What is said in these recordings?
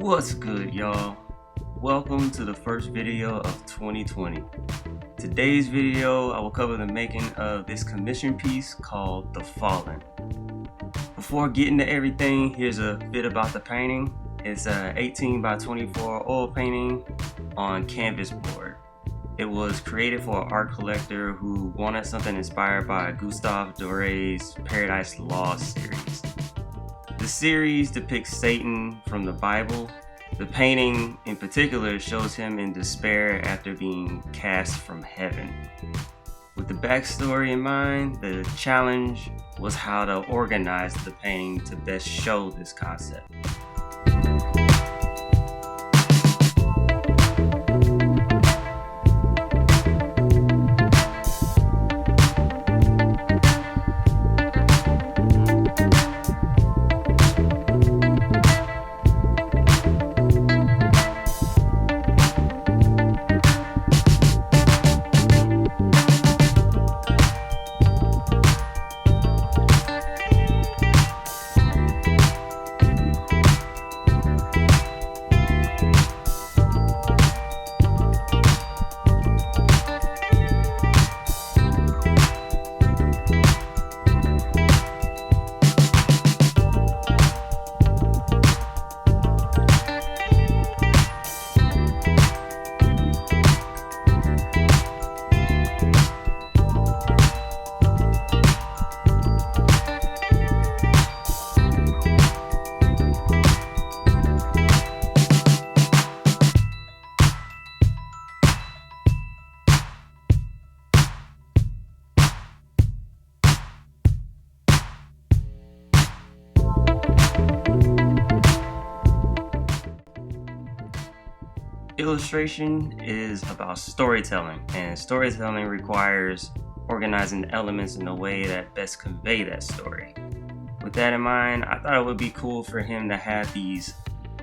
What's good, y'all? Welcome to the first video of 2020. Today's video, I will cover the making of this commission piece called The Fallen. Before getting to everything, here's a bit about the painting. It's an 18 by 24 oil painting on canvas board. It was created for an art collector who wanted something inspired by Gustave Doré's Paradise Lost series. The series depicts Satan from the Bible. The painting in particular shows him in despair after being cast from heaven. With the backstory in mind, the challenge was how to organize the painting to best show this concept. Illustration is about storytelling, and storytelling requires organizing elements in a way that best convey that story. With that in mind, I thought it would be cool for him to have these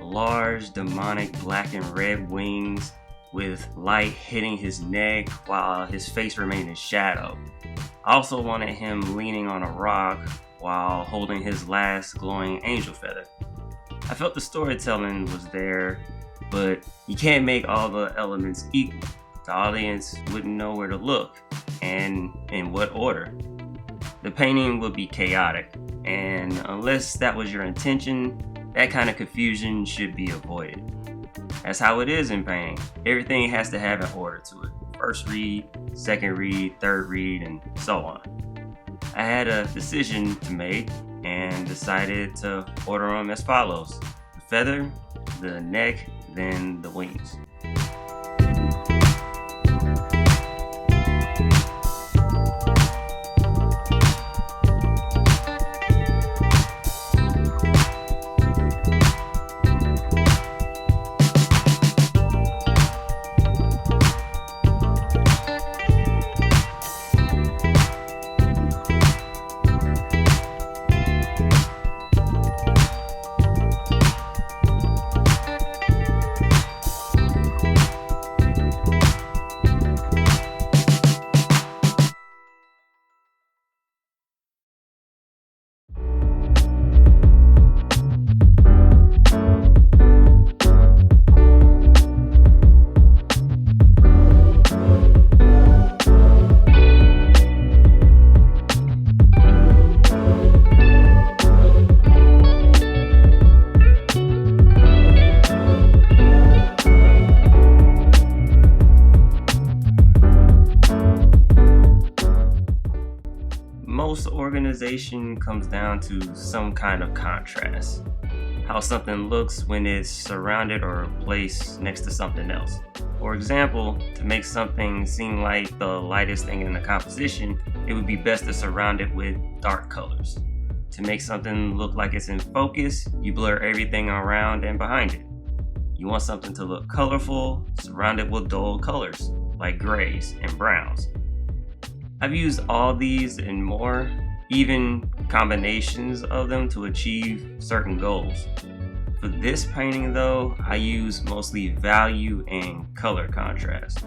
large demonic black and red wings with light hitting his neck while his face remained in shadow. I also wanted him leaning on a rock while holding his last glowing angel feather. I felt the storytelling was there, but you can't make all the elements equal. The audience wouldn't know where to look and in what order. The painting would be chaotic, and unless that was your intention, that kind of confusion should be avoided. That's how it is in painting. Everything has to have an order to it. First read, second read, third read, and so on. I had a decision to make and decided to order them as follows: the feather, the neck, then the wings. Most organization comes down to some kind of contrast. How something looks when it's surrounded or placed next to something else. For example, to make something seem like the lightest thing in the composition, it would be best to surround it with dark colors. To make something look like it's in focus, you blur everything around and behind it. You want something to look colorful, surround it with dull colors, like grays and browns. I've used all these and more, even combinations of them to achieve certain goals. For this painting though, I use mostly value and color contrast.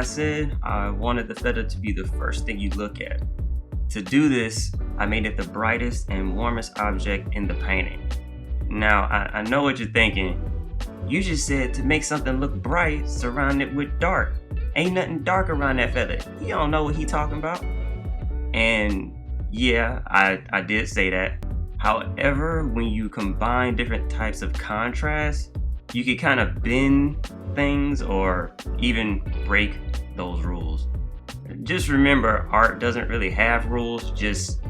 said, I wanted the feather to be the first thing you look at. To do this, I made it the brightest and warmest object in the painting. Now, I know what you're thinking. You just said to make something look bright, surround it with dark. Ain't nothing dark around that feather. He don't know what he talking about. And yeah, I did say that. However, when you combine different types of contrast, you can kind of bend things or even break those rules. Just remember, art doesn't really have rules, just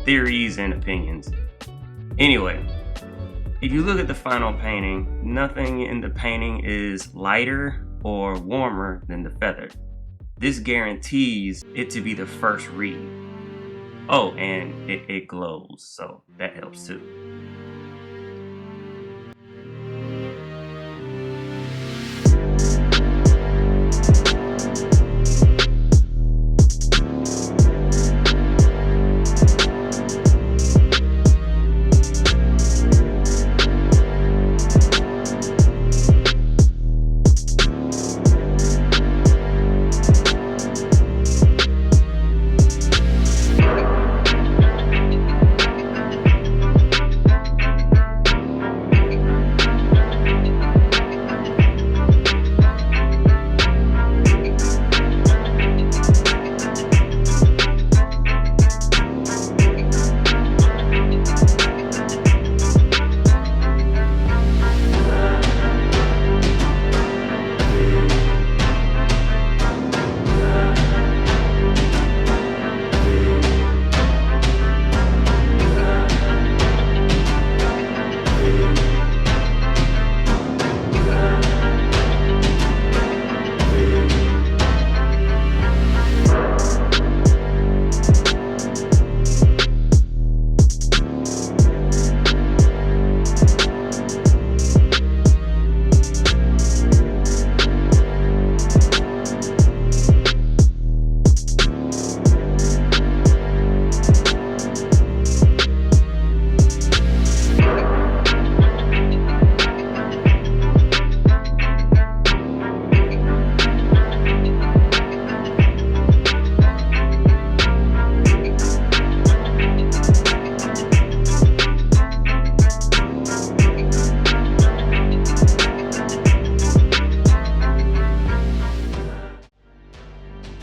theories and opinions. Anyway, if you look at the final painting, nothing in the painting is lighter or warmer than the feather. This guarantees it to be the first read. Oh, and it glows, so that helps too.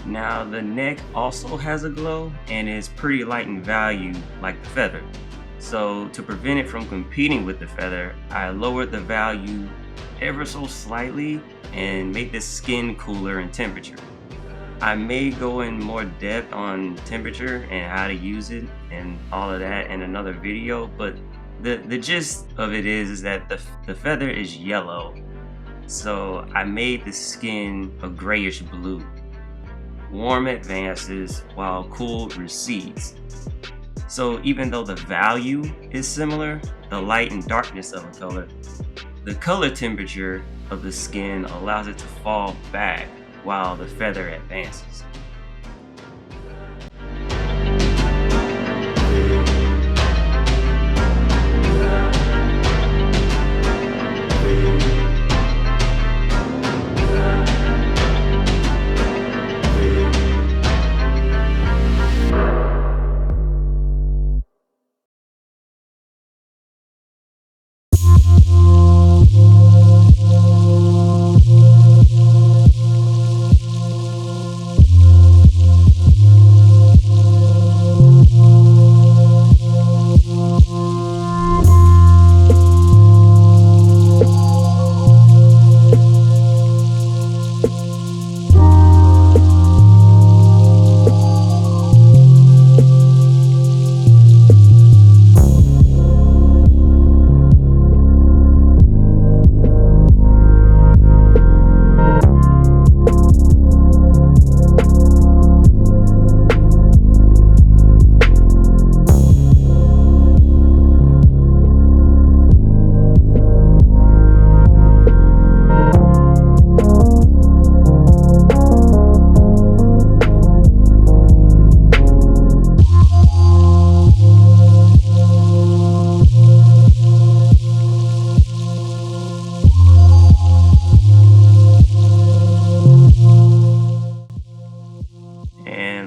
Now the neck also has a glow and is pretty light in value like the feather. So to prevent it from competing with the feather, I lowered the value ever so slightly and made the skin cooler in temperature. I may go in more depth on temperature and how to use it and all of that in another video, but the gist of it is that the feather is yellow. So I made the skin a grayish blue. Warm advances while cool recedes. So even though the value is similar, the light and darkness of a color, the color temperature of the skin allows it to fall back while the feather advances.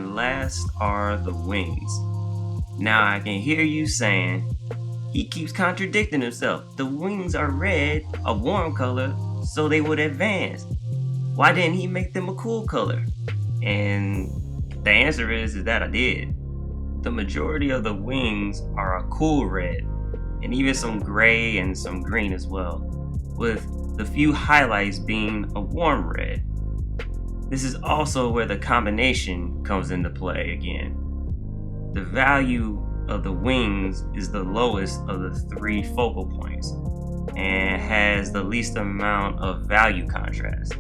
last are the wings. Now I can hear you saying, he keeps contradicting himself. The wings are red, a warm color, so they would advance. Why didn't he make them a cool color? And the answer is that I did. The majority of the wings are a cool red, and even some gray and some green as well, with the few highlights being a warm red. This is also where the combination comes into play again. The value of the wings is the lowest of the three focal points and has the least amount of value contrast.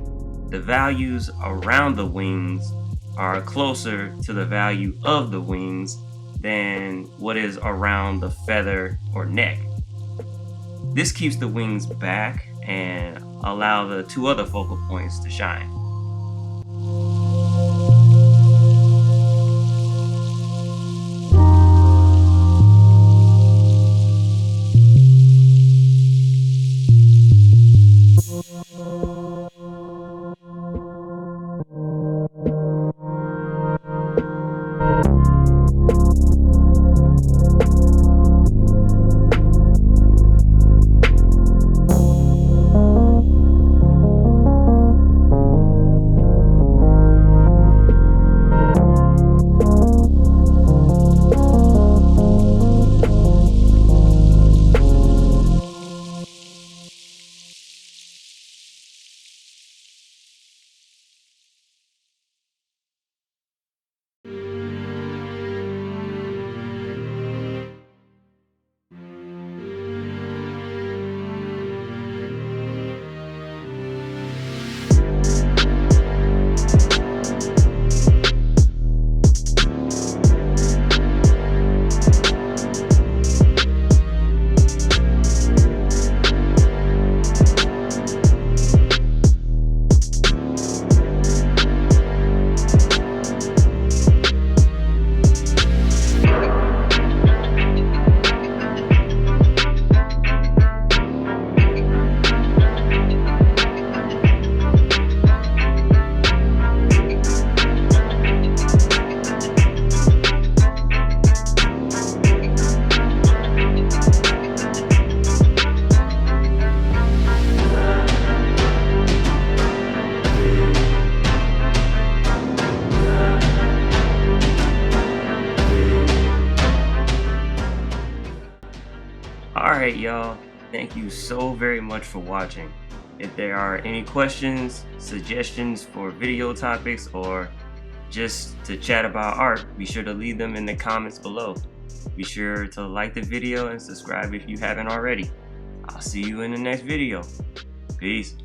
The values around the wings are closer to the value of the wings than what is around the feather or neck. This keeps the wings back and allow the two other focal points to shine. Alright y'all, thank you so very much for watching. If there are any questions, suggestions for video topics, or just to chat about art, be sure to leave them in the comments below. Be sure to like the video and subscribe if you haven't already. I'll see you in the next video. Peace.